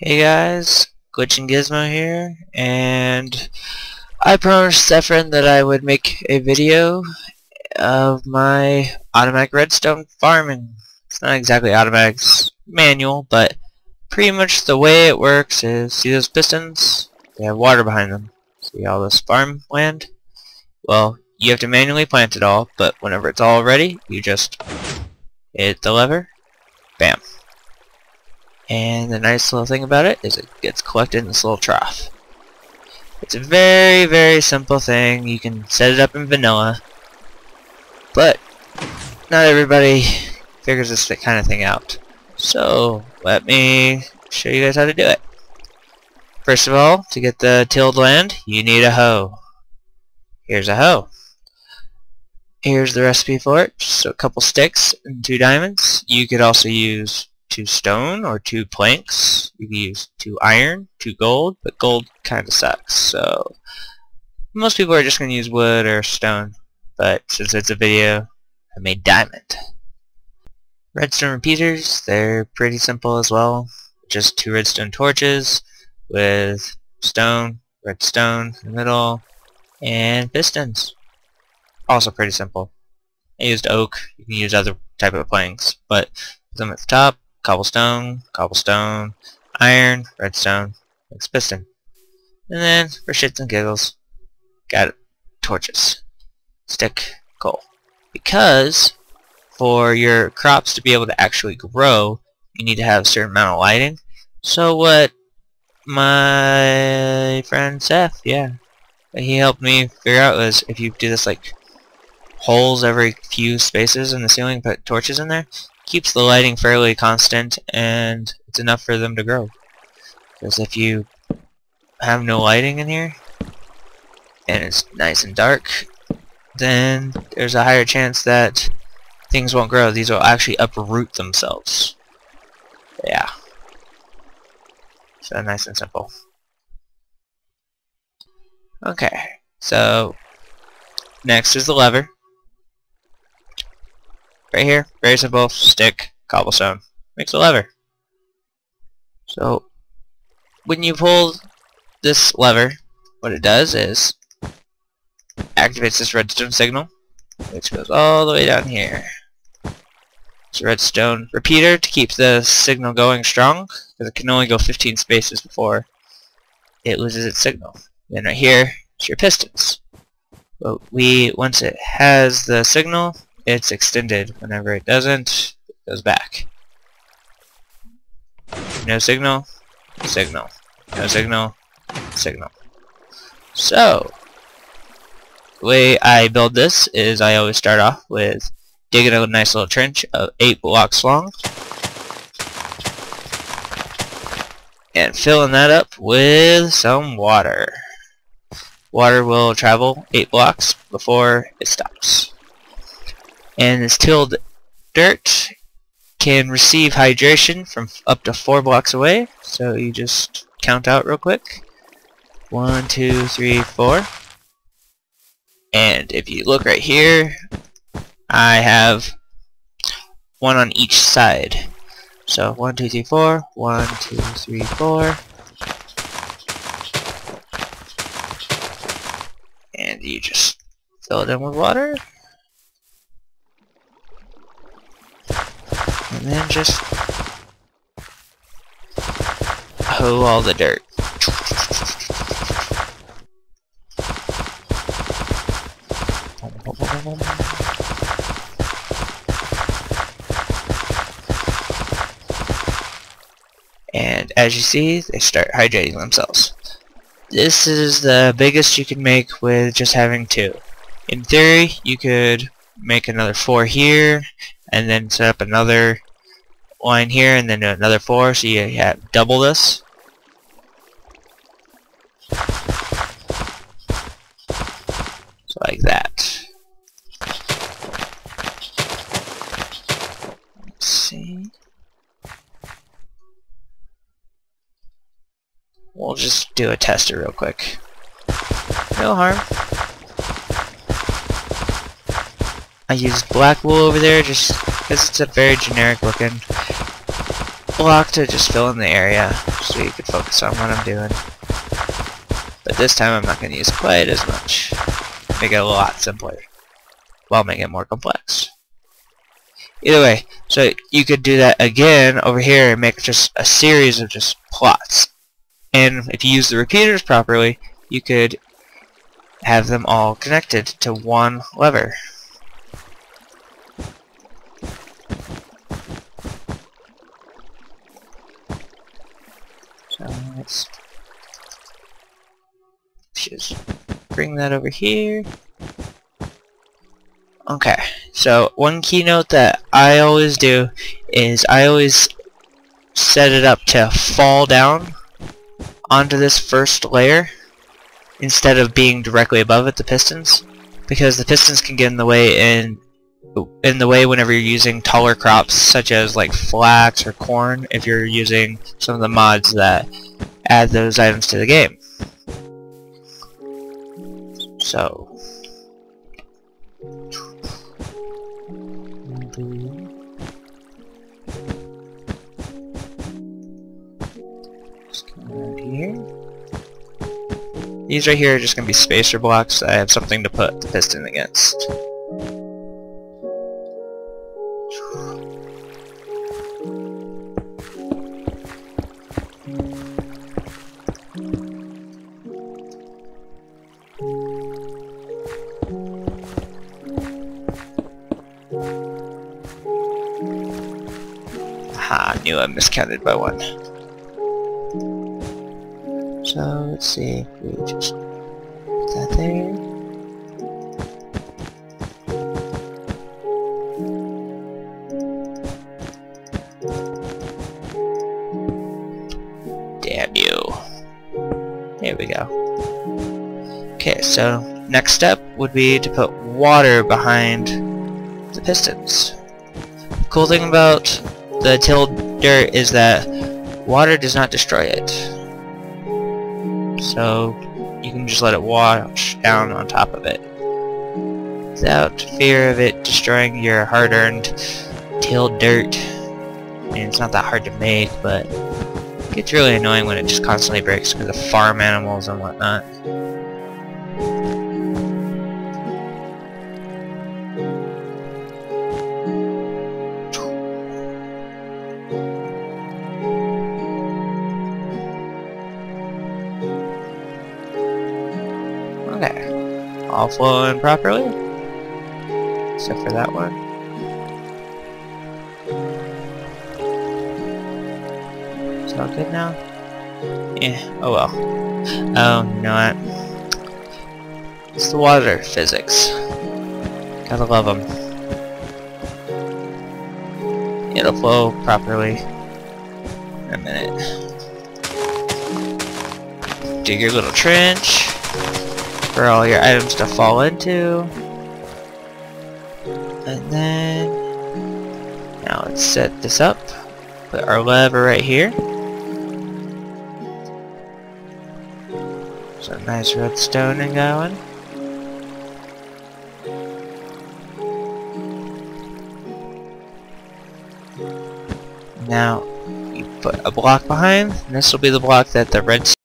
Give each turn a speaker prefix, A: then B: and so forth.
A: Hey guys, Glitch and Gizmo here, and I promised Zephyrin that I would make a video of my automatic redstone farming. It's not exactly automatic, it's manual, but pretty much the way it works is, see those pistons? They have water behind them. See all this farmland? Well, you have to manually plant it all, but whenever it's all ready, you just hit the lever, bam. And the nice little thing about it is it gets collected in this little trough. It's a very, very simple thing. You can set it up in vanilla, but not everybody figures this kind of thing out. So let me show you guys how to do it. First of all, to get the tilled land, you need a hoe. Here's a hoe. Here's the recipe for it. Just a couple sticks and 2 diamonds. You could also use 2 stone or 2 planks. You can use 2 iron, 2 gold, but gold kind of sucks. So most people are just going to use wood or stone, but since it's a video, I made diamond. Redstone repeaters, they're pretty simple as well. Just 2 redstone torches with stone, redstone in the middle, and pistons. Also pretty simple. I used oak. You can use other type of planks, but them at the top. Cobblestone, cobblestone, iron, redstone, next piston. And then, for shits and giggles, got torches. Stick, coal. Because, for your crops to be able to actually grow, you need to have a certain amount of lighting. So what my friend Seth, he helped me figure out was if you do this like holes every few spaces in the ceiling, put torches in there, keeps the lighting fairly constant, and it's enough for them to grow. Because if you have no lighting in here and it's nice and dark, then there's a higher chance that things won't grow. These will actually uproot themselves. Yeah. So nice and simple. Okay, so next is the lever. Right here, very simple, stick, cobblestone, makes a lever. So, when you pull this lever, what it does is activates this redstone signal, which goes all the way down here. It's a redstone repeater to keep the signal going strong, because it can only go 15 spaces before it loses its signal. Then right here, it's your pistons. But once it has the signal, it's extended. Whenever it doesn't, it goes back. No signal, signal. No signal, signal. So, the way I build this is I always start off with digging a nice little trench of 8 blocks long and filling that up with some water. Water will travel 8 blocks before it stops. And this tilled dirt can receive hydration from up to 4 blocks away. So you just count out real quick. 1, 2, 3, 4. And if you look right here, I have 1 on each side. So 1, 2, 3, 4. 1, 2, 3, 4. And you just fill it in with water. And then just hoe all the dirt. And as you see, they start hydrating themselves. This is the biggest you can make with just having 2. In theory, you could make another 4 here, and then set up another line here, and then another 4, so you have double this. So like that. Let's see. We'll just do a tester real quick. No harm. I used black wool over there just because it's a very generic looking. block to just fill in the area so you can focus on what I'm doing. But this time I'm not going to use quite as much. Make it a lot simpler while making it more complex. Either way, so you could do that again over here and make just a series of just plots. And if you use the repeaters properly, you could have them all connected to one lever. So let's just bring that over here. Okay, so one keynote that I always do is I always set it up to fall down onto this first layer instead of being directly above it, the pistons, because the pistons can get in the way whenever you're using taller crops such as like flax or corn, if you're using some of the mods that add those items to the game. So just come around here. These right here are just going to be spacer blocks. I have something to put the piston against. Aha, I knew I miscounted by one. So let's see if we just put that there. Damn you. There we go. Okay, so next step would be to put water behind the pistons. The cool thing about the tilled dirt is that water does not destroy it. So you can just let it wash down on top of it without fear of it destroying your hard-earned tilled dirt. I mean, it's not that hard to make, but it gets really annoying when it just constantly breaks because of farm animals and whatnot. Okay, all flowing properly, except for that one. Is all good now? Yeah, oh well. Oh, you know what? It's the water physics. Gotta love them. It'll flow properly in a minute. Dig your little trench for all your items to fall into, and then now let's set this up. Put our lever right here. So nice redstone and going. Now you put a block behind, and this will be the block that the redstone